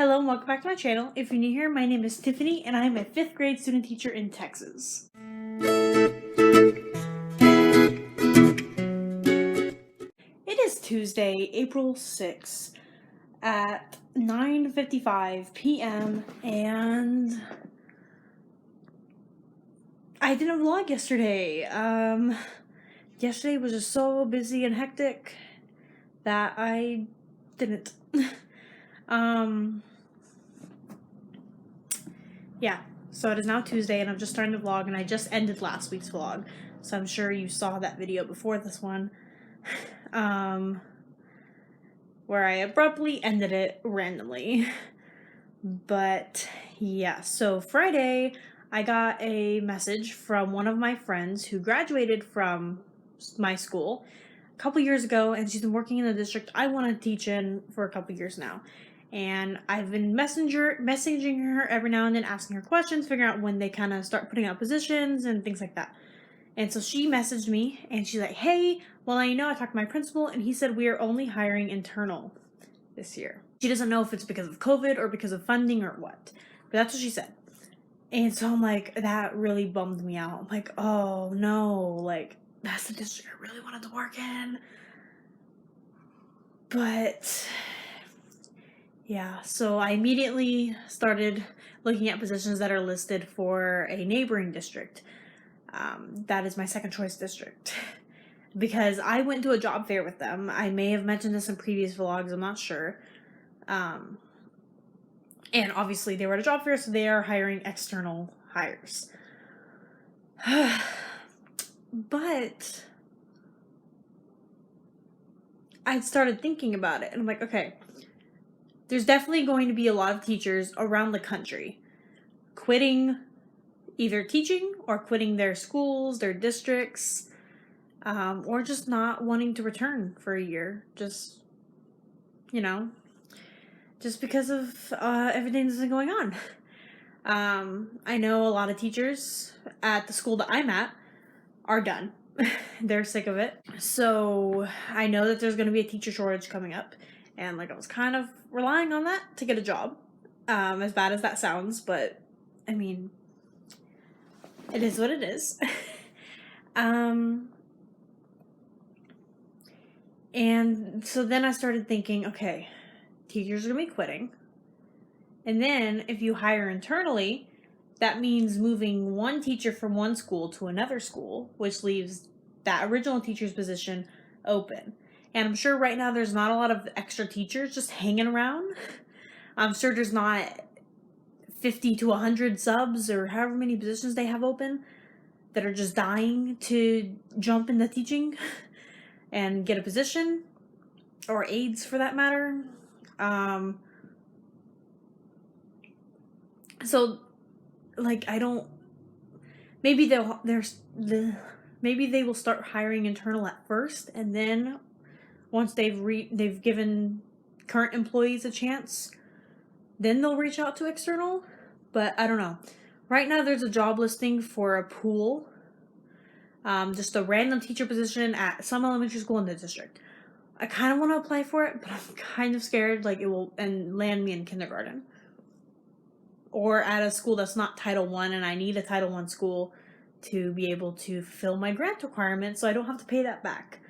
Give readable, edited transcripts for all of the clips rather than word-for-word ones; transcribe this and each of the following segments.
Hello and welcome back to my channel. If you're new here, my name is Tiffany and I am a 5th grade student teacher in Texas. It is Tuesday, April 6th at 9:55 p.m. and I didn't vlog yesterday. Yesterday was just so busy and hectic that I didn't. Yeah, so it is now Tuesday and I'm just starting to vlog and I just ended last week's vlog. So I'm sure you saw that video before this one. Where I abruptly ended it randomly. But yeah, so Friday I got a message from one of my friends who graduated from my school a couple years ago, and she's been working in the district I want to teach in for a couple years now. And I've been messaging her every now and then, asking her questions, figuring out when they kind of start putting out positions and things like that. And so she messaged me and she's like, hey, well, I know I talked to my principal and he said we are only hiring internal this year. She doesn't know if it's because of COVID or because of funding or what, but that's what she said. And so I'm like, that really bummed me out. I'm like, oh no, like that's the district I really wanted to work in. But yeah, so I immediately started looking at positions that are listed for a neighboring district. That is my second choice district. Because I went to a job fair with them. I may have mentioned this in previous vlogs, I'm not sure. And obviously they were at a job fair, so they are hiring external hires. But I started thinking about it and I'm like, okay, there's definitely going to be a lot of teachers around the country quitting either teaching or quitting their schools, their districts, or just not wanting to return for a year. Just, just because of everything that's been going on. I know a lot of teachers at the school that I'm at are done. They're sick of it. So I know that there's going to be a teacher shortage coming up. And like I was kind of relying on that to get a job. As bad as that sounds, but I mean, it is what it is. And so then I started thinking, okay, teachers are going to be quitting. And then if you hire internally, that means moving one teacher from one school to another school, which leaves that original teacher's position open. And I'm sure right now there's not a lot of extra teachers just hanging around. I'm sure there's not 50 to 100 subs or however many positions they have open that are just dying to jump into teaching and get a position, or aides for that matter. So like maybe maybe they will start hiring internal at first, and then once they've given current employees a chance, then they'll reach out to external. But I don't know. Right now there's a job listing for a pool, just a random teacher position at some elementary school in the district. I kind of want to apply for it, but I'm kind of scared like it will land me in kindergarten or at a school that's not Title I, and I need a Title I school to be able to fulfill my grant requirements so I don't have to pay that back.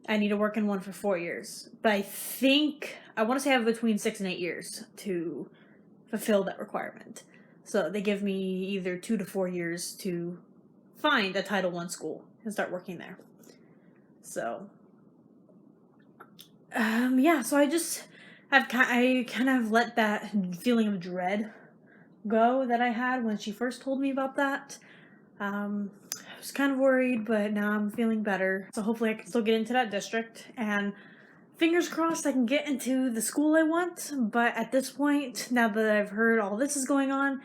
I need to work in one for 4 years. But I want to say I have between 6 and 8 years to fulfill that requirement. So they give me either 2 to 4 years to find a Title I school and start working there. So, yeah, so I kind of let that feeling of dread go that I had when she first told me about that. I was kind of worried, but now I'm feeling better. So hopefully I can still get into that district, and fingers crossed I can get into the school I want. But at this point, now that I've heard all this is going on,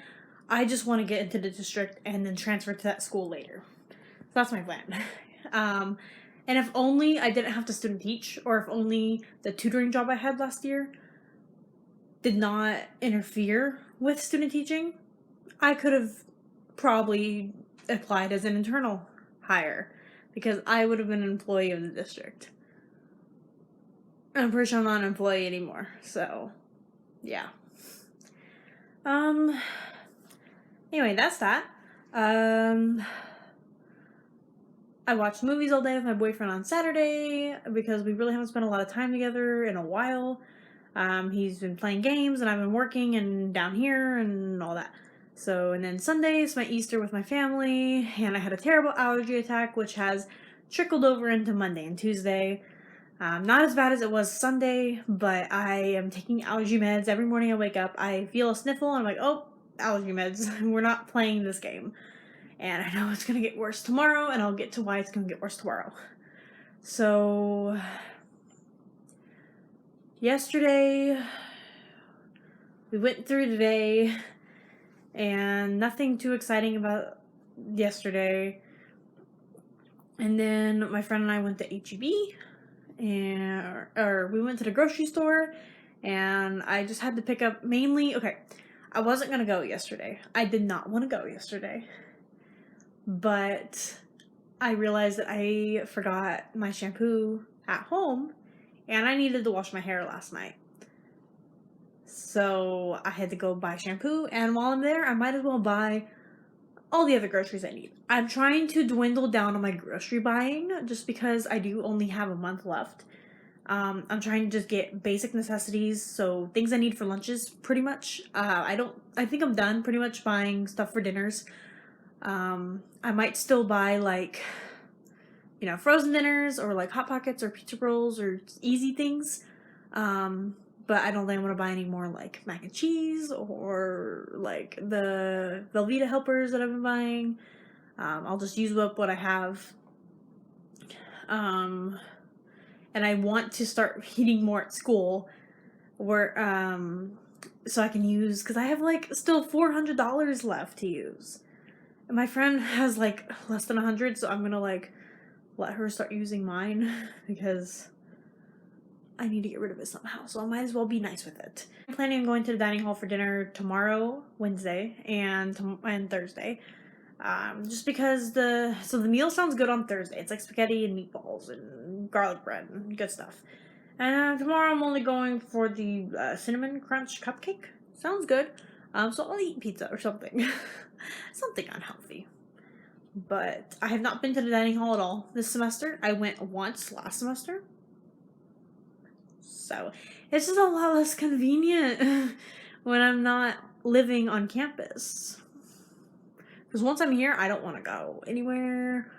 I just want to get into the district and then transfer to that school later. So that's my plan. And if only I didn't have to student teach, or if only the tutoring job I had last year did not interfere with student teaching, I could have probably applied as an internal hire because I would have been an employee of the district. I'm pretty sure I'm not an employee anymore, so Yeah. Anyway, that's that. I watched movies all day with my boyfriend on Saturday because we really haven't spent a lot of time together in a while. He's been playing games and I've been working and down here and all that. So, and then Sunday is my Easter with my family, and I had a terrible allergy attack, which has trickled over into Monday and Tuesday. Not as bad as it was Sunday, but I am taking allergy meds. Every morning I wake up, I feel a sniffle, and I'm like, oh, allergy meds. We're not playing this game. And I know it's going to get worse tomorrow, and I'll get to why it's going to get worse tomorrow. So, yesterday, we went through today, and nothing too exciting about yesterday. And then my friend and I went to H-E-B, or we went to the grocery store, and I just had to pick up mainly, okay, I wasn't going to go yesterday. I did not want to go yesterday. But I realized that I forgot my shampoo at home, and I needed to wash my hair last night. So I had to go buy shampoo, and while I'm there, I might as well buy all the other groceries I need. I'm trying to dwindle down on my grocery buying just because I do only have a month left. I'm trying to just get basic necessities, so things I need for lunches, pretty much. I think I'm done pretty much buying stuff for dinners. I might still buy, like, frozen dinners or like Hot Pockets or pizza rolls or easy things. But I don't think I'm going to buy any more like mac and cheese or like the Velveeta helpers that I've been buying. I'll just use up what I have. And I want to start eating more at school where, so I can use, because I have like still $400 left to use. And my friend has like less than 100, so I'm gonna like let her start using mine because I need to get rid of it somehow. So I might as well be nice with it. I'm planning on going to the dining hall for dinner tomorrow, Wednesday, and Thursday. Just because the meal sounds good on Thursday. It's like spaghetti and meatballs and garlic bread and good stuff. And tomorrow I'm only going for the cinnamon crunch cupcake. Sounds good. So I'll eat pizza or something. Something unhealthy. But I have not been to the dining hall at all this semester. I went once last semester. So it's just a lot less convenient when I'm not living on campus. Because once I'm here, I don't want to go anywhere.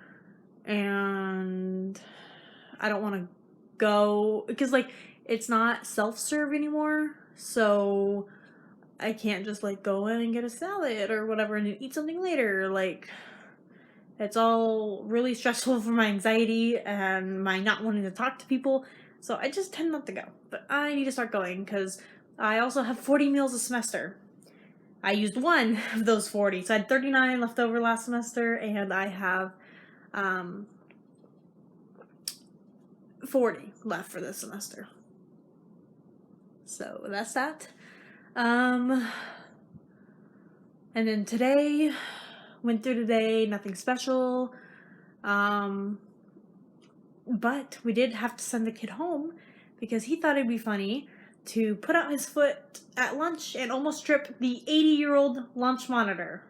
And I don't want to go, because like it's not self-serve anymore. So I can't just like go in and get a salad or whatever and eat something later. Like, it's all really stressful for my anxiety and my not wanting to talk to people. So I just tend not to go. But I need to start going because I also have 40 meals a semester. I used one of those 40. So I had 39 left over last semester, and I have 40 left for this semester. So that's that. And then today, went through today, nothing special. But we did have to send the kid home because he thought it'd be funny to put out his foot at lunch and almost trip the 80-year-old lunch monitor.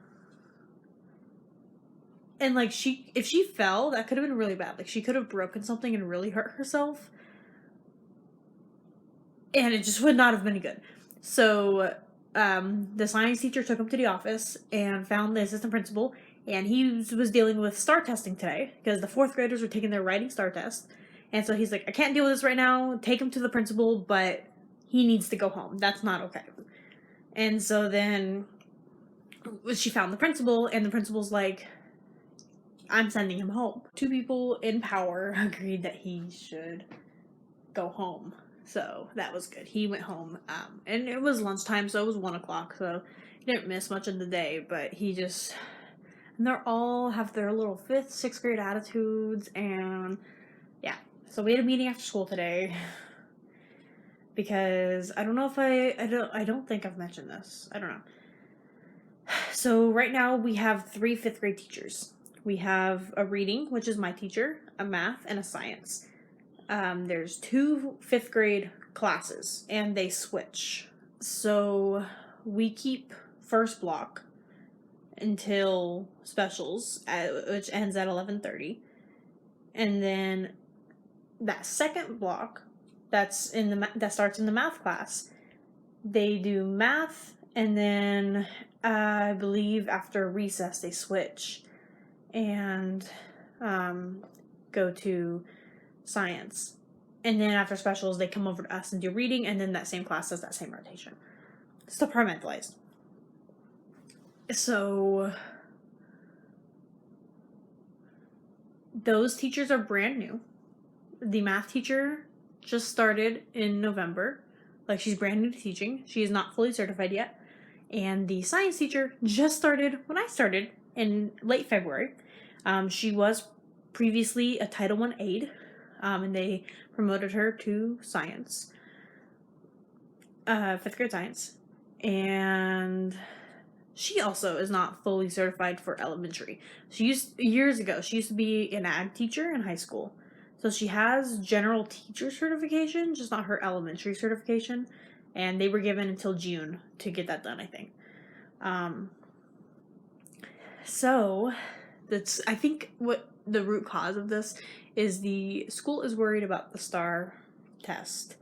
And like if she fell, that could have been really bad. Like she could have broken something and really hurt herself. And it just would not have been good. So the science teacher took him to the office and found the assistant principal, and he was dealing with STAR testing today because the fourth graders were taking their writing STAR test. And so he's like, I can't deal with this right now. Take him to the principal, but he needs to go home. That's not okay. And so then she found the principal, and the principal's like, I'm sending him home. Two people in power agreed that he should go home. So that was good. He went home, and it was lunchtime, so it was 1 o'clock, so he didn't miss much of the day, but and they're all have their little 5th, 6th grade attitudes, and yeah. So we had a meeting after school today, because I don't know if I don't think I've mentioned this. I don't know. So right now we have 3 5th grade teachers. We have a reading, which is my teacher, a math, and a science. There's 2 5th grade classes, and they switch So we keep first block until specials, which ends at 11:30, and then that second block that starts in the math class. They do math, and then I believe after recess they switch and go to science. And then after specials, they come over to us and do reading, and then that same class does that same rotation. It's departmentalized. So those teachers are brand new. The math teacher just started in November. Like, she's brand new to teaching. She is not fully certified yet. And the science teacher just started when I started in late February. She was previously a Title I aide, and they promoted her to science, 5th grade science. And she also is not fully certified for elementary. Years ago, she used to be an ag teacher in high school. So she has general teacher certification, just not her elementary certification. And they were given until June to get that done, I think. So that's, I think what the root cause of this is the school is worried about the STAR test.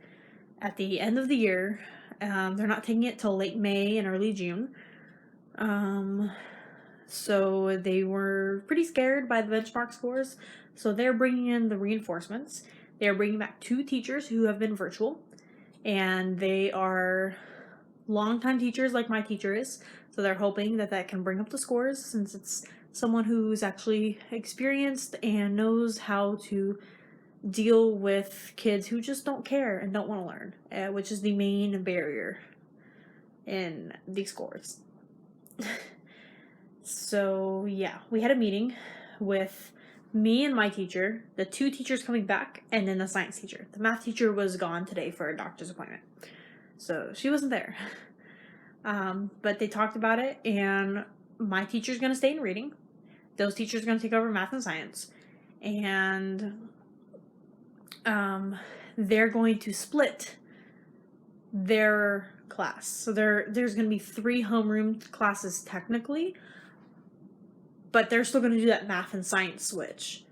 At the end of the year, they're not taking it till late May and early June. So they were pretty scared by the benchmark scores. So they're bringing in the reinforcements. They're bringing back 2 teachers who have been virtual, and they are longtime teachers like my teacher is. So they're hoping that that can bring up the scores, since it's someone who's actually experienced and knows how to deal with kids who just don't care and don't want to learn, which is the main barrier in these scores. So yeah, we had a meeting with me and my teacher, the 2 teachers coming back, and then the science teacher. The math teacher was gone today for a doctor's appointment, so she wasn't there. But they talked about it, and my teacher's going to stay in reading. Those teachers are going to take over math and science, and they're going to split their class. So there's going to be 3 homeroom classes technically, but they're still going to do that math and science switch.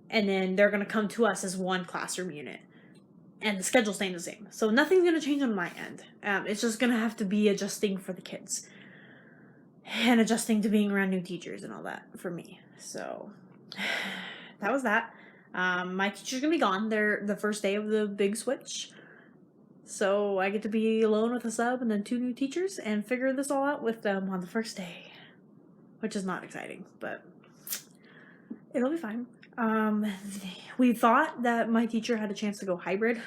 And then they're going to come to us as one classroom unit. And the schedule's staying the same. So nothing's going to change on my end. It's just going to have to be adjusting for the kids. And adjusting to being around new teachers and all that for me. So that was that. My teacher's going to be gone. They're the first day of the big switch. So I get to be alone with a sub and then 2 new teachers and figure this all out with them on the first day. Which is not exciting, but it'll be fine. We thought that my teacher had a chance to go hybrid,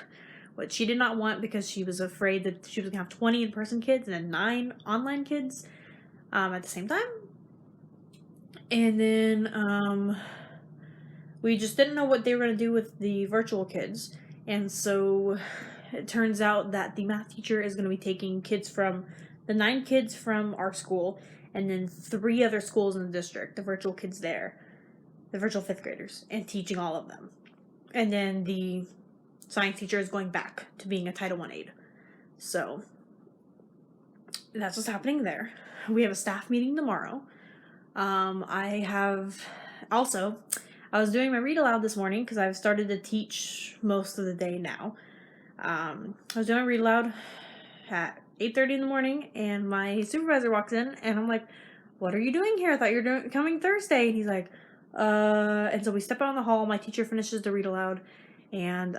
which she did not want because she was afraid that she was going to have 20 in-person kids and then 9 online kids at the same time. And then we just didn't know what they were going to do with the virtual kids. And so it turns out that the math teacher is going to be taking the 9 kids from our school and then 3 other schools in the district, the virtual kids there, the virtual 5th graders, and teaching all of them. And then the science teacher is going back to being a Title I aide. So that's what's happening there. We have a staff meeting tomorrow. I was doing my read aloud this morning because I've started to teach most of the day now. I was doing my read aloud at 8:30 in the morning, and my supervisor walks in, and I'm like, "What are you doing here? I thought you were coming Thursday." And he's like, and so we step out in the hall. My teacher finishes the read aloud, and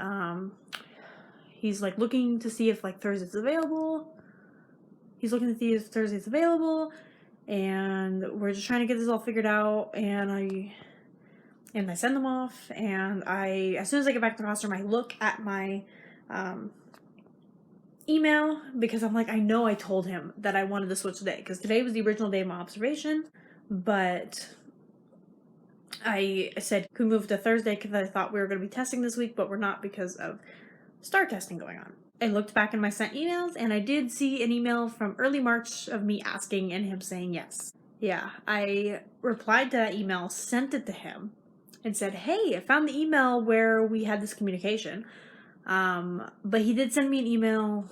he's like looking to see if like Thursday's available. He's looking to see if Thursday's available, and we're just trying to get this all figured out. And I send them off, and as soon as I get back to the classroom, I look at my email because I'm like, I know I told him that I wanted to switch today because today was the original day of my observation, but I said could move to Thursday because I thought we were going to be testing this week, but we're not because of STAR testing going on. I looked back in my sent emails, and I did see an email from early March of me asking and him saying yes. Yeah, I replied to that email, sent it to him, and said, hey, I found the email where we had this communication. But he did send me an email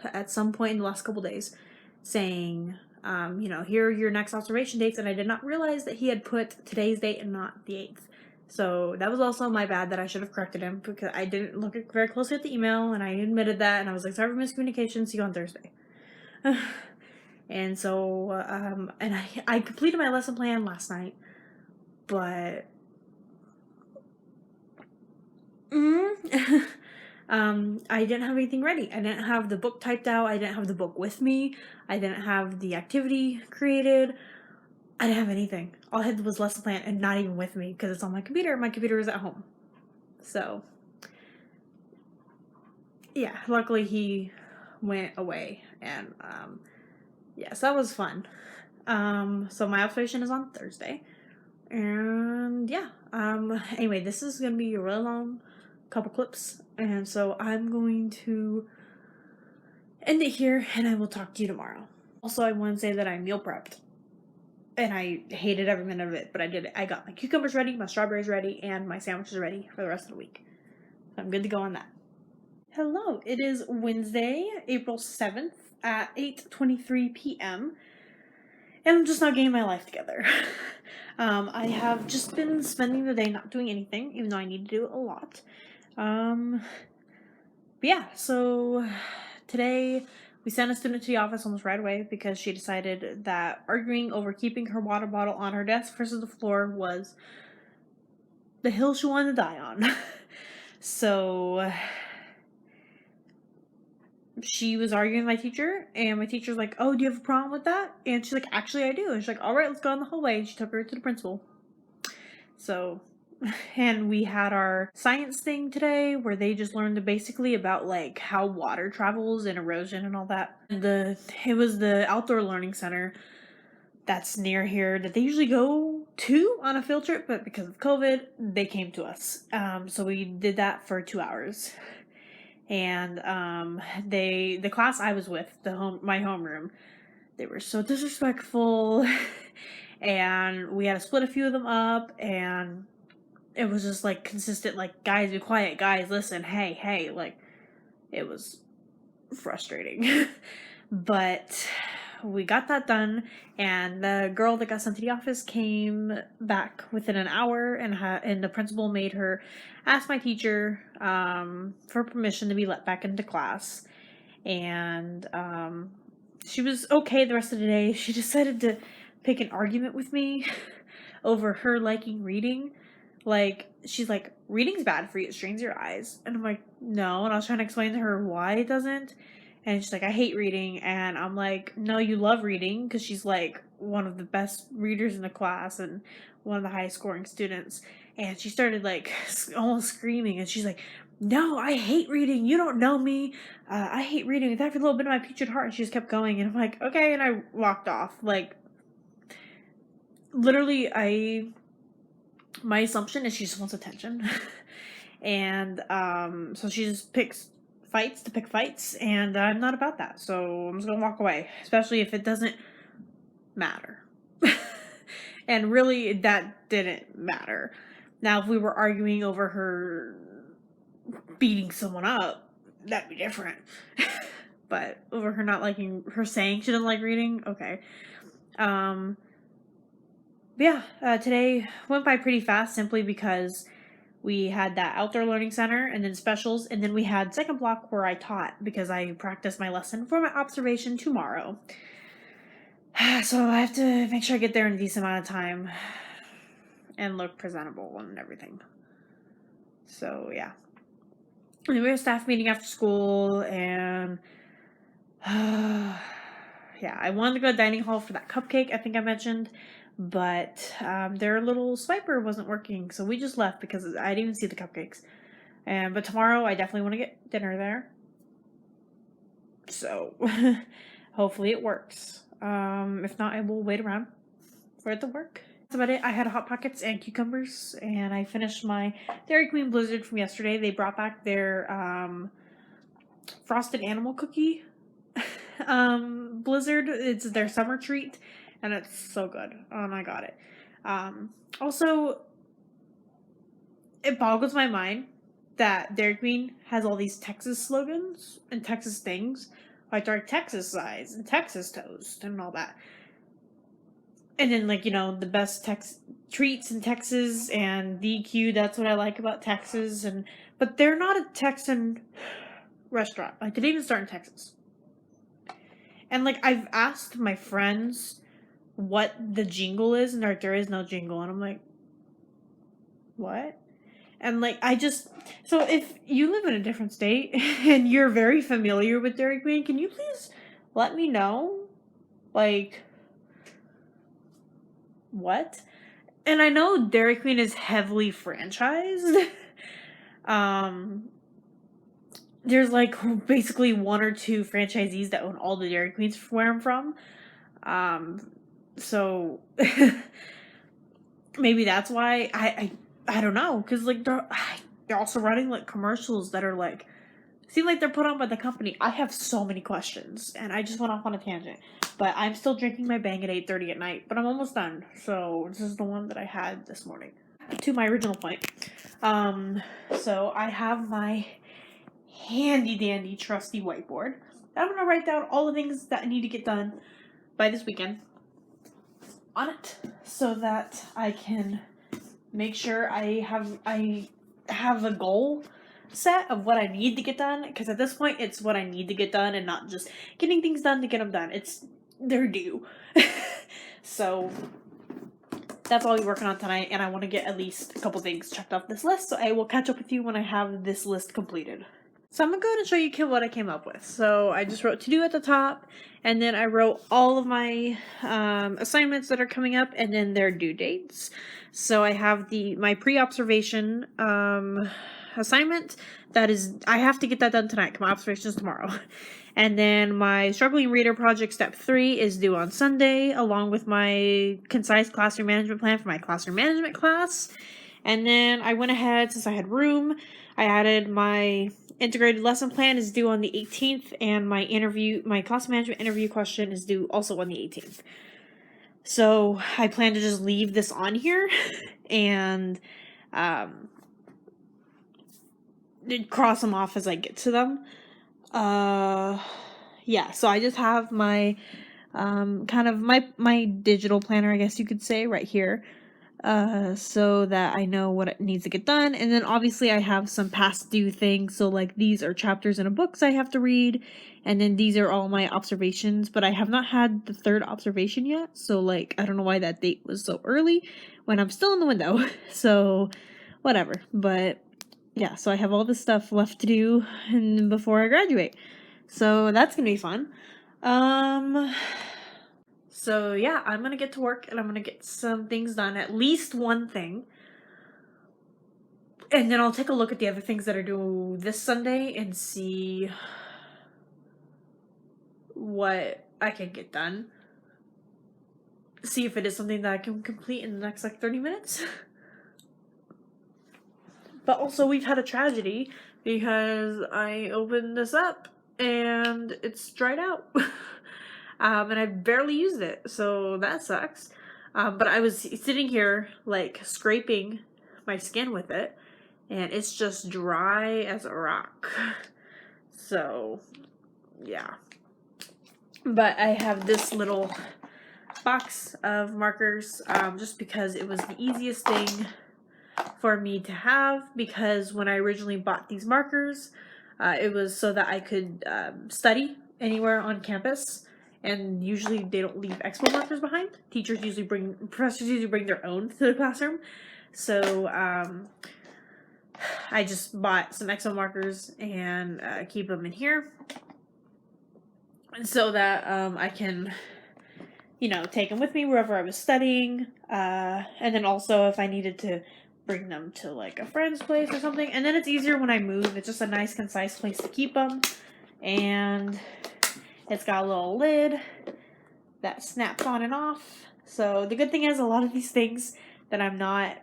at some point in the last couple days saying, here are your next observation dates, and I did not realize that he had put today's date and not the 8th. So that was also my bad, that I should have corrected him, because I didn't look very closely at the email, and I admitted that, and I was like, sorry for miscommunication, see you on Thursday. And so, and I completed my lesson plan last night, but I didn't have anything ready. I didn't have the book typed out. I didn't have the book with me. I didn't have the activity created. I didn't have anything. All I had was lesson plan, and not even with me, because it's on my computer. My computer is at home. So, yeah, luckily he went away, and yeah, so that was fun. So my observation is on Thursday, and yeah, anyway, this is gonna be a really long couple clips, and so I'm going to end it here, and I will talk to you tomorrow. Also, I want to say that I meal prepped, and I hated every minute of it, but I did it. I got my cucumbers ready, my strawberries ready, and my sandwiches ready for the rest of the week. So I'm good to go on that. Hello, it is Wednesday, April 7th at 8:23 p.m. and I'm just not getting my life together. I have just been spending the day not doing anything, even though I need to do a lot. But yeah, so today we sent a student to the office almost right away because she decided that arguing over keeping her water bottle on her desk versus the floor was the hill she wanted to die on. So she was arguing with my teacher, and my teacher's like, oh, do you have a problem with that? And she's like, actually, I do. And she's like, all right, let's go in the hallway. And she took her to the principal. So, and we had our science thing today where they just learned basically about like how water travels and erosion and all that. It was the outdoor learning center that's near here that they usually go to on a field trip, but because of COVID, they came to us. So we did that for 2 hours. And the class I was with, my homeroom, they were so disrespectful, and we had to split a few of them up, and it was just like consistent, like, guys, be quiet, guys, listen, hey, like, it was frustrating. But we got that done, and the girl that got sent to the office came back within an hour, and the principal made her ask my teacher for permission to be let back into class. And she was okay the rest of the day. She decided to pick an argument with me over her liking reading. Like, she's like, reading's bad for you, it strains your eyes. And I'm like, no. And I was trying to explain to her why it doesn't. And she's like, I hate reading. And I'm like, no, you love reading, because she's like one of the best readers in the class and one of the highest scoring students. And she started like almost screaming, and she's like, no, I hate reading. You don't know me. I hate reading with every little bit of my peach heart. And she just kept going. And I'm like, okay. And I walked off. Like, literally, my assumption is she just wants attention. And so she just picks fights to pick fights, and I'm not about that. So I'm just gonna walk away, especially if it doesn't matter. And really, that didn't matter. Now, if we were arguing over her beating someone up, that'd be different. But over her not liking, her saying she doesn't like reading, okay. Yeah, today went by pretty fast simply because we had that outdoor learning center and then specials, and then we had second block where I taught because I practiced my lesson for my observation tomorrow. So I have to make sure I get there in a decent amount of time and look presentable and everything. So yeah. And then we have a staff meeting after school, and yeah, I wanted to go to the dining hall for that cupcake I think I mentioned, but their little swiper wasn't working, so we just left because I didn't even see the cupcakes. But tomorrow I definitely want to get dinner there, so hopefully it works. If not, I will wait around for it to work. That's about it. I had Hot Pockets and cucumbers, and I finished my Dairy Queen Blizzard from yesterday. They brought back their frosted animal cookie Blizzard. It's their summer treat, and it's so good. And I got it. Also, it boggles my mind that Dairy Queen has all these Texas slogans and Texas things like dark Texas size and Texas toast and all that. And then, like, you know, the best treats in Texas and DQ. That's what I like about Texas. But they're not a Texan restaurant. Like, they didn't even start in Texas. And like, I've asked my friends what the jingle is, and there is no jingle. And I'm like, what? And like, so if you live in a different state and you're very familiar with Dairy Queen, can you please let me know? Like, what? And I know Dairy Queen is heavily franchised. There's like basically one or two franchisees that own all the Dairy Queens where I'm from. So maybe that's why I don't know, because like they're also running like commercials that are like seem like they're put on by the company. I have so many questions, and I just went off on a tangent. But I'm still drinking my Bang at 8:30 at night, but I'm almost done. So this is the one that I had this morning. To my original point. So I have my handy dandy trusty whiteboard. I'm gonna write down all the things that I need to get done by this weekend on it, so that I can make sure I have a goal set of what I need to get done, because at this point it's what I need to get done and not just getting things done to get them done. They're due. So that's all we're working on tonight, and I want to get at least a couple things checked off this list, so I will catch up with you when I have this list completed. So I'm going to go ahead and show you what I came up with. So I just wrote to do at the top, and then I wrote all of my assignments that are coming up, and then their due dates. So I have my pre-observation assignment. I have to get that done tonight. My observation is tomorrow. And then my struggling reader project step 3 is due on Sunday, along with my concise classroom management plan for my classroom management class. And then I went ahead, since I had room, I added my integrated lesson plan is due on the 18th, and my class management interview question is due also on the 18th. So I plan to just leave this on here and cross them off as I get to them. Yeah, so I just have my kind of my digital planner, I guess you could say, right here. So that I know what needs to get done. And then obviously I have some past due things. So like these are chapters in a books I have to read. And then these are all my observations, but I have not had the third observation yet. So like, I don't know why that date was so early when I'm still in the window. So whatever. But yeah, so I have all this stuff left to do before I graduate. So that's going to be fun. So yeah, I'm gonna get to work and I'm gonna get some things done, at least one thing. And then I'll take a look at the other things that are due this Sunday and see what I can get done. See if it is something that I can complete in the next like 30 minutes. But also we've had a tragedy because I opened this up and it's dried out. And I barely used it, so that sucks. But I was sitting here, like, scraping my skin with it, and it's just dry as a rock. So, yeah. But I have this little box of markers, just because it was the easiest thing for me to have, because when I originally bought these markers, it was so that I could study anywhere on campus. And usually they don't leave expo markers behind. Professors usually bring their own to the classroom. So I just bought some expo markers and keep them in here, so that I can, take them with me wherever I was studying. And then also if I needed to bring them to like a friend's place or something. And then it's easier when I move. It's just a nice, concise place to keep them. And it's got a little lid that snaps on and off. So the good thing is a lot of these things that I'm not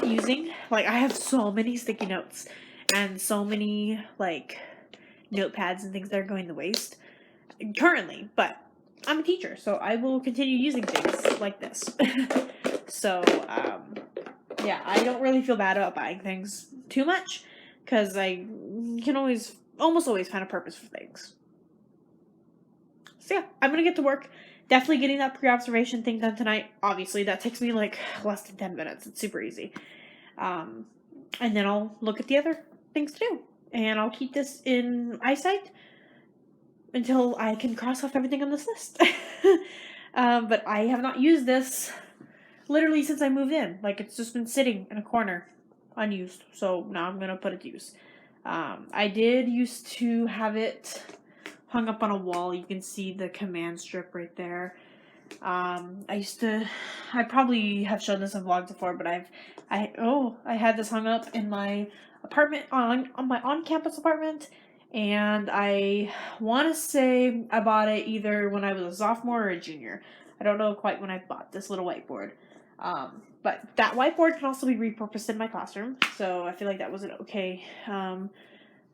using, like I have so many sticky notes and so many like notepads and things that are going to waste currently, but I'm a teacher, so I will continue using things like this. So yeah, I don't really feel bad about buying things too much because I can almost always find a purpose for things. So yeah, I'm gonna get to work. Definitely getting that pre-observation thing done tonight. Obviously, that takes me like less than 10 minutes. It's super easy. And then I'll look at the other things to do. And I'll keep this in eyesight until I can cross off everything on this list. But I have not used this literally since I moved in. Like, it's just been sitting in a corner unused. So now I'm going to put it to use. I did used to have it hung up on a wall. You can see the command strip right there. I probably have shown this in vlogs before, but I had this hung up in my apartment, on my on-campus apartment, and I want to say I bought it either when I was a sophomore or a junior. I don't know quite when I bought this little whiteboard. But that whiteboard can also be repurposed in my classroom, so I feel like that was an okay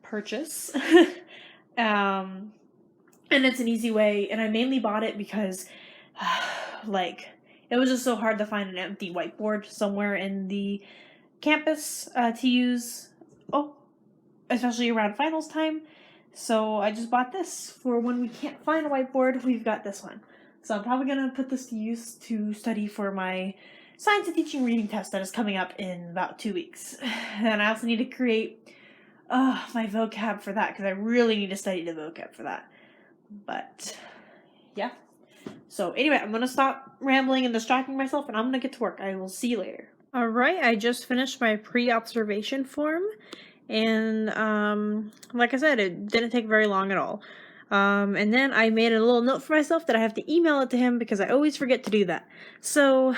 purchase. And it's an easy way, and I mainly bought it because like, it was just so hard to find an empty whiteboard somewhere in the campus to use, especially around finals time. So I just bought this for when we can't find a whiteboard. We've got this one. So I'm probably going to put this to use to study for my science and teaching reading test that is coming up in about 2 weeks. And I also need to create my vocab for that, because I really need to study the vocab for that. But yeah. So anyway, I'm going to stop rambling and distracting myself, and I'm going to get to work. I will see you later. All right, I just finished my pre-observation form, and like I said, it didn't take very long at all. And then I made a little note for myself that I have to email it to him because I always forget to do that. So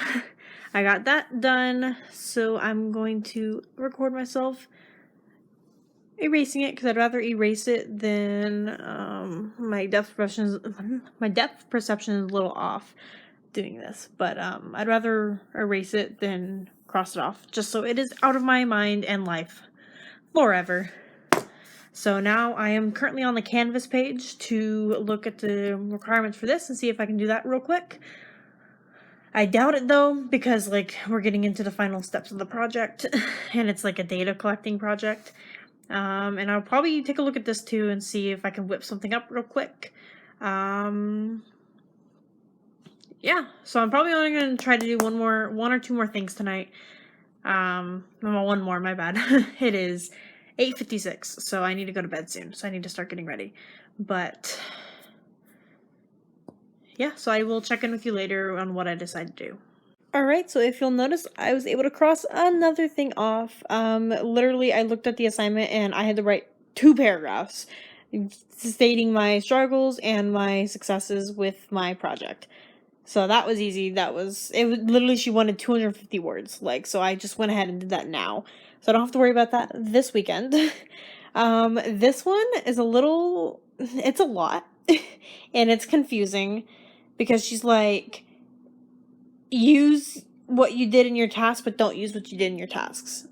I got that done, so I'm going to record myself erasing it, because I'd rather erase it than my depth perception is a little off doing this, but I'd rather erase it than cross it off, just so it is out of my mind and life forever. So now I am currently on the Canvas page to look at the requirements for this and see if I can do that real quick. I doubt it though, because like we're getting into the final steps of the project and it's like a data collecting project. And I'll probably take a look at this too and see if I can whip something up real quick. Yeah, so I'm probably only going to try to do one or two more things tonight. One more, my bad. It is 8:56, so I need to go to bed soon, so I need to start getting ready. But yeah, so I will check in with you later on what I decide to do. Alright, so if you'll notice, I was able to cross another thing off. Literally, I looked at the assignment and I had to write 2 paragraphs stating my struggles and my successes with my project. So that was easy. Literally, she wanted 250 words. So I just went ahead and did that now. So I don't have to worry about that this weekend. This one is it's a lot. And it's confusing because she's like, use what you did in your task, but don't use what you did in your tasks.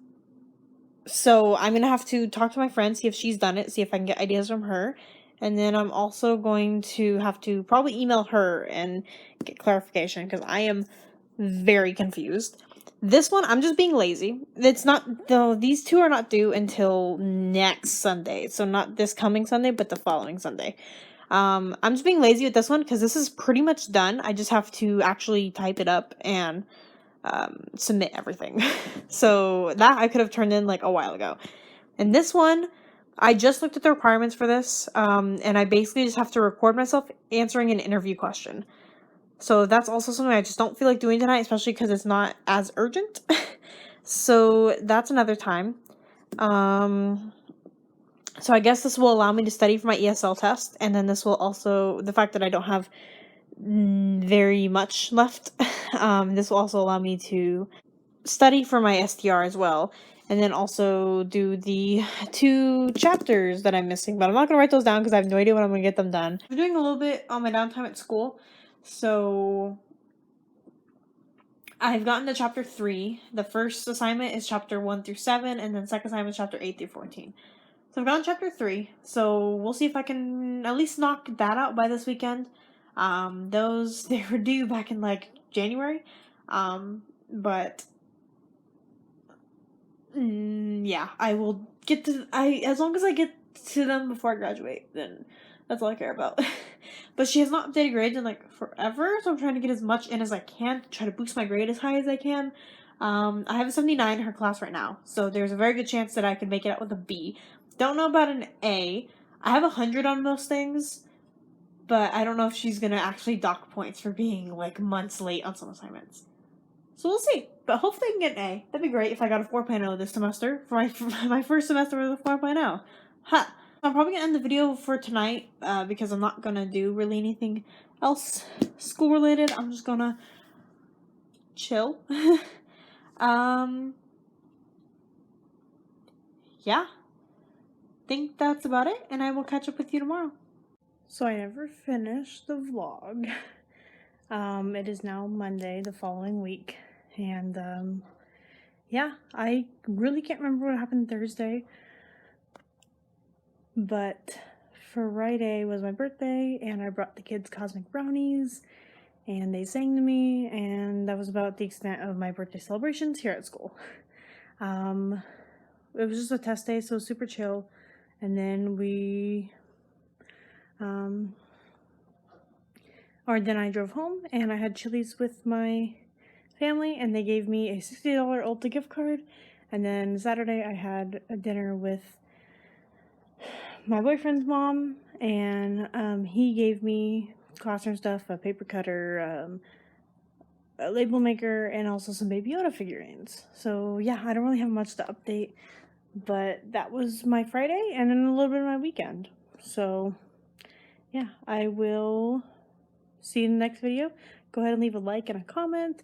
So I'm going to have to talk to my friend, see if she's done it, see if I can get ideas from her. And then I'm also going to have to probably email her and get clarification, because I am very confused. This one, I'm just being lazy. These 2 are not due until next Sunday. So not this coming Sunday, but the following Sunday. I'm just being lazy with this one because this is pretty much done. I just have to actually type it up and submit everything. So that I could have turned in a while ago. And this one, I just looked at the requirements for this, and I basically just have to record myself answering an interview question. So that's also something I just don't feel like doing tonight, especially because it's not as urgent. So that's another time. So I guess this will allow me to study for my ESL test, and then this will also, the fact that I don't have very much left, this will also allow me to study for my STR as well, and then also do the 2 chapters that I'm missing, but I'm not going to write those down because I have no idea when I'm going to get them done. I'm doing a little bit on my downtime at school, so I've gotten to chapter 3. The first assignment is chapter 1 through 7, and then second assignment is chapter 8 through 14. So I've gotten chapter 3, so we'll see if I can at least knock that out by this weekend. They were due back in January, but yeah, I will get to, as long as I get to them before I graduate, then that's all I care about. but she has not updated grades in like forever, so I'm trying to get as much in as I can to try to boost my grade as high as I can. I have a 79 in her class right now, so there's a very good chance that I could make it out with a B. Don't know about an A. I have 100 on most things, but I don't know if she's gonna actually dock points for being like months late on some assignments. So we'll see. But hopefully I can get an A. That'd be great if I got a 4.0 this semester for my first semester with a 4.0. Huh. I'm probably gonna end the video for tonight because I'm not gonna do really anything else school related. I'm just gonna chill. Yeah. Think that's about it, and I will catch up with you tomorrow. So I never finished the vlog. It is now Monday, the following week, and yeah, I really can't remember what happened Thursday, but Friday was my birthday, and I brought the kids cosmic brownies, and they sang to me, and that was about the extent of my birthday celebrations here at school. It was just a test day, so it was super chill, and then then I drove home, and I had Chili's with my family, and they gave me a $60 Ulta gift card. And then Saturday I had a dinner with my boyfriend's mom, and he gave me classroom stuff, a paper cutter, a label maker, and also some Baby Yoda figurines. So yeah, I don't really have much to update, but that was my Friday and then a little bit of my weekend. So yeah, I will see you in the next video. Go ahead and leave a like and a comment,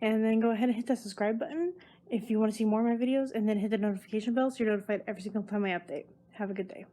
and then go ahead and hit that subscribe button if you want to see more of my videos, and then hit the notification bell so you're notified every single time I update. Have a good day.